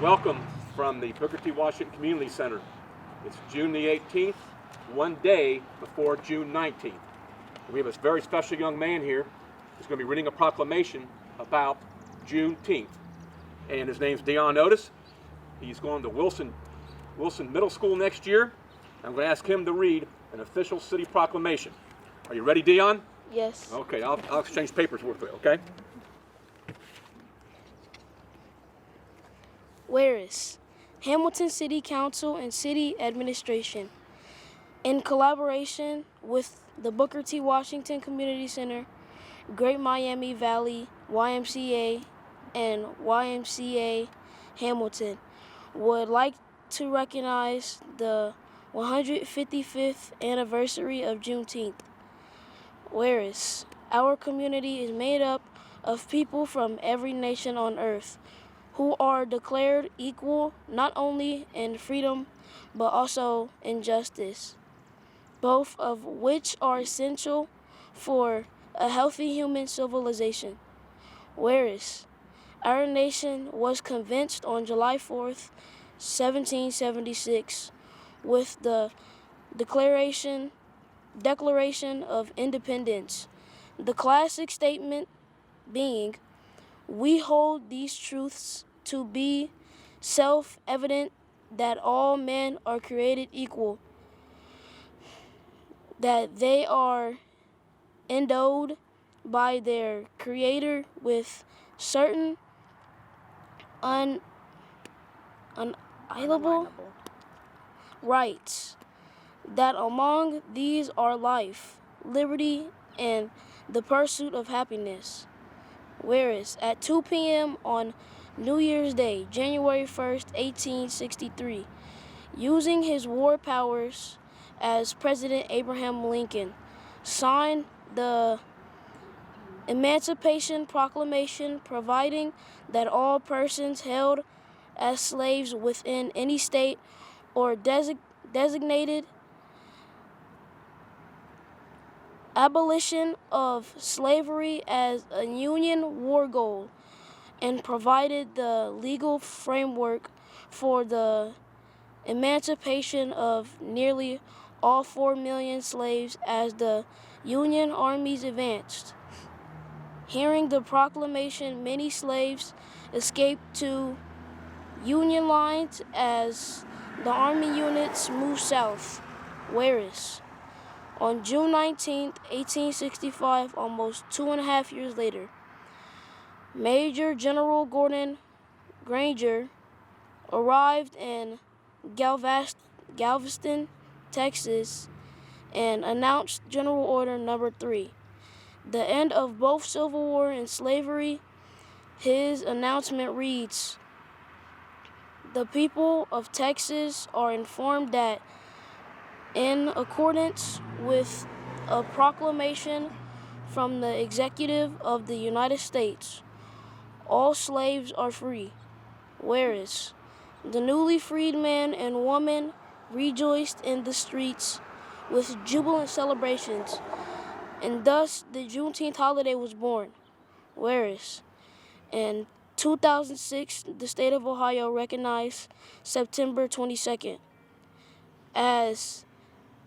Welcome from the Booker T. Washington Community Center. It's June the 18th, one day before June 19th. We have a very special young man here who's going to be reading a proclamation about Juneteenth. And his name's Deion Oatis. He's going to Wilson Middle School next year. I'm going to ask him to read an official city proclamation. Are you ready, Deion? Yes. Okay, I'll exchange papers with you, okay? Whereas Hamilton City Council and City Administration, in collaboration with the Booker T. Washington Community Center, Great Miami Valley YMCA, and YMCA Hamilton, would like to recognize the 155th anniversary of Juneteenth. Whereas our community is made up of people from every nation on earth who are declared equal not only in freedom but also in justice, both of which are essential for a healthy human civilization. Whereas our nation was convinced on July 4th, 1776, with the Declaration of Independence, the classic statement being, "We hold these truths to be self-evident that all men are created equal, that they are endowed by their Creator with certain unalienable rights, that among these are life, liberty, and the pursuit of happiness." Whereas at 2 p.m. on New Year's Day, January 1st, 1863, using his war powers as President Abraham Lincoln signed the Emancipation Proclamation, providing that all persons held as slaves within any state or designated abolition of slavery as a Union war goal, and provided the legal framework for the emancipation of nearly all 4 million slaves as the Union armies advanced. Hearing the proclamation, many slaves escaped to Union lines as the Army units moved south. Whereas on June 19, 1865, almost 2.5 years later, Major General Gordon Granger arrived in Galveston, Texas, and announced General Order No. 3, the end of both Civil War and slavery. His announcement reads, "The people of Texas are informed that in accordance with a proclamation from the Executive of the United States, all slaves are free." Whereas the newly freed man and woman rejoiced in the streets with jubilant celebrations, and thus the Juneteenth holiday was born. Whereas in 2006, the state of Ohio recognized September 22nd as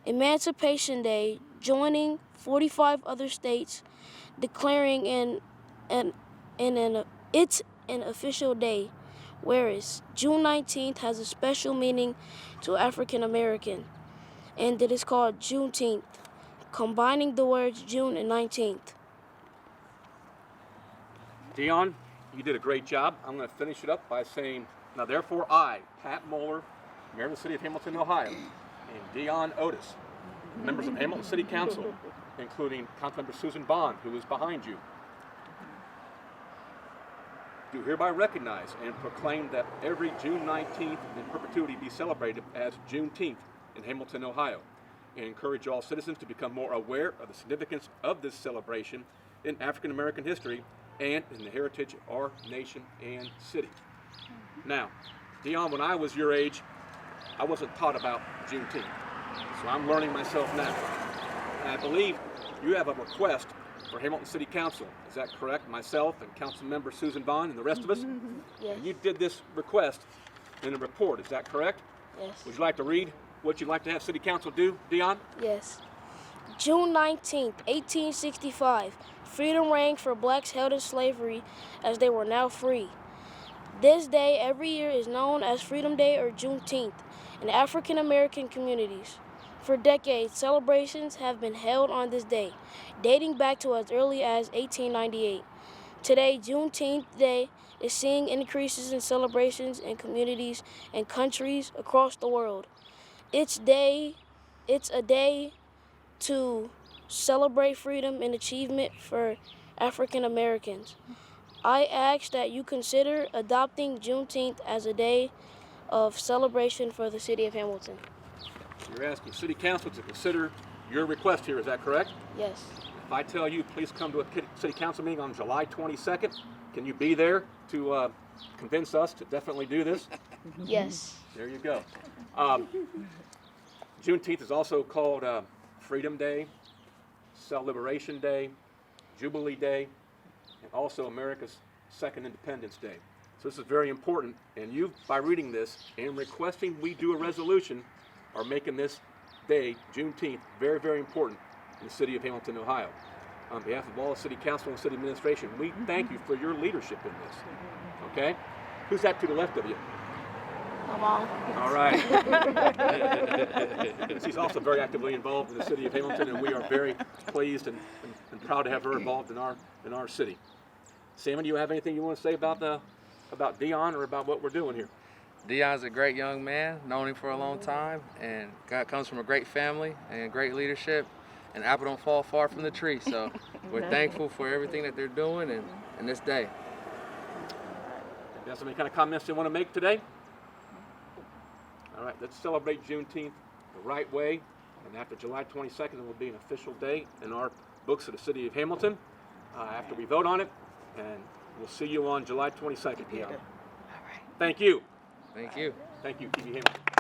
Emancipation Day, joining 45 other states, declaring it's an official day. Whereas June 19th has a special meaning to African American, and it is called Juneteenth, combining the words June and 19th. Deion, you did a great job. I'm going to finish it up by saying, now therefore I, Pat Moeller, Mayor of the City of Hamilton, Ohio, and Deion Oatis, members of Hamilton City Council, including Councilmember Susan Bond, who is behind you, do hereby recognize and proclaim that every June 19th in perpetuity be celebrated as Juneteenth in Hamilton, Ohio, and encourage all citizens to become more aware of the significance of this celebration in African American history and in the heritage of our nation and city. Now, Deion, when I was your age, I wasn't taught about Juneteenth, so I'm learning myself now. And I believe you have a request for Hamilton City Council. Is that correct? Myself and Councilmember Susan Vaughn and the rest of us? Yes. And you did this request in a report. Is that correct? Yes. Would you like to read what you'd like to have City Council do, Deion? Yes. June 19th, 1865. Freedom rang for blacks held in slavery as they were now free. This day every year is known as Freedom Day or Juneteenth in African American communities. For decades, celebrations have been held on this day, dating back to as early as 1898. Today, Juneteenth Day is seeing increases in celebrations in communities and countries across the world. It's a day to celebrate freedom and achievement for African Americans. I ask that you consider adopting Juneteenth as a day of celebration for the city of Hamilton. You're asking City Council to consider your request here, is that correct? Yes. If I tell you, please come to a City Council meeting on July 22nd, can you be there to convince us to definitely do this? Yes. There you go. Juneteenth is also called Freedom Day, Cell Liberation Day, Jubilee Day, and also America's Second Independence Day. So this is very important, and you, by reading this and requesting we do a resolution, are making this day, Juneteenth, very, very important in the city of Hamilton, Ohio. On behalf of all the City Council and City Administration, we thank you for your leadership in this. Okay? Who's that to the left of you? My mom. All right. She's also very actively involved in the city of Hamilton, and we are very pleased and proud to have her involved in our city. Salmon, do you have anything you want to say about Deion or about what we're doing here? Deion's a great young man, known him for a long time, and God comes from a great family and great leadership, and apple don't fall far from the tree, so we're thankful for everything that they're doing and this day. You have any kind of comments you want to make today? All right, let's celebrate Juneteenth the right way, and after July 22nd, it will be an official day in our books of the city of Hamilton after we vote on it, and we'll see you on July 22nd. Deion. Thank you. Thank you. Thank you, TV Hamilton.